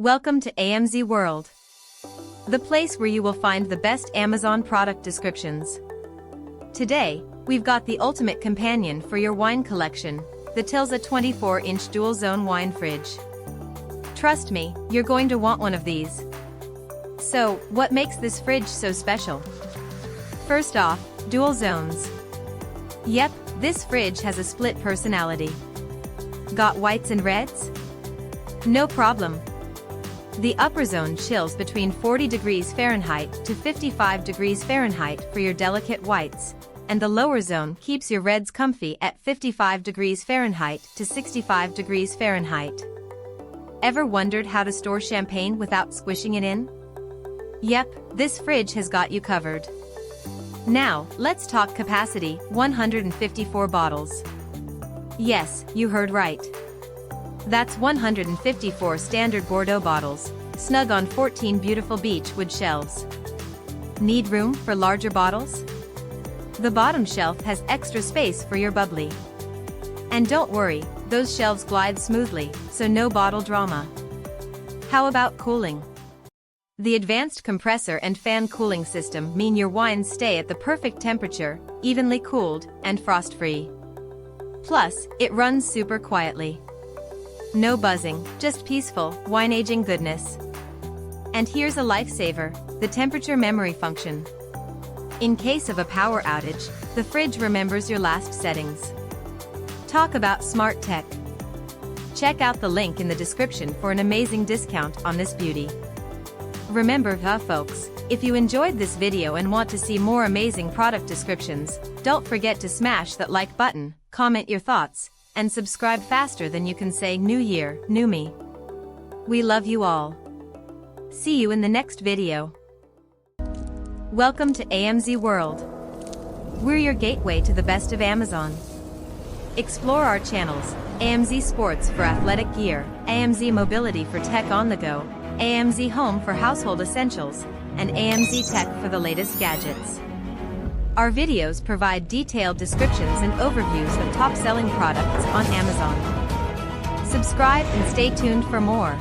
Welcome to AMZ World, the place where you will find the best Amazon product descriptions. Today, we've got the ultimate companion for your wine collection, the Tylza 24-inch dual-zone wine fridge. Trust me, you're going to want one of these. So, what makes this fridge so special? First off, dual zones. Yep, this fridge has a split personality. Got whites and reds? No problem. The upper zone chills between 40 degrees Fahrenheit to 55 degrees Fahrenheit for your delicate whites, and the lower zone keeps your reds comfy at 55 degrees Fahrenheit to 65 degrees Fahrenheit. Ever wondered how to store champagne without squishing it in? Yep, this fridge has got you covered. Now, let's talk capacity, 154 bottles. Yes, you heard right. That's 154 standard Bordeaux bottles, snug on 14 beautiful beech wood shelves. Need room for larger bottles? The bottom shelf has extra space for your bubbly. And don't worry, those shelves glide smoothly, so no bottle drama. How about cooling? The advanced compressor and fan cooling system mean your wines stay at the perfect temperature, evenly cooled, and frost-free. Plus, it runs super quietly. No buzzing, just peaceful, wine-aging goodness. And here's a lifesaver, the temperature memory function. In case of a power outage, the fridge remembers your last settings. Talk about smart tech. Check out the link in the description for an amazing discount on this beauty. Remember, folks, if you enjoyed this video and want to see more amazing product descriptions, don't forget to smash that like button, comment your thoughts, and subscribe faster than you can say new year, new me. We love you all. See you in the next video. Welcome to AMZ World. We're your gateway to the best of Amazon. Explore our channels, AMZ Sports for athletic gear, AMZ Mobility for tech on the go, AMZ Home for household essentials, and AMZ Tech for the latest gadgets. Our videos provide detailed descriptions and overviews of top-selling products on Amazon. Subscribe and stay tuned for more.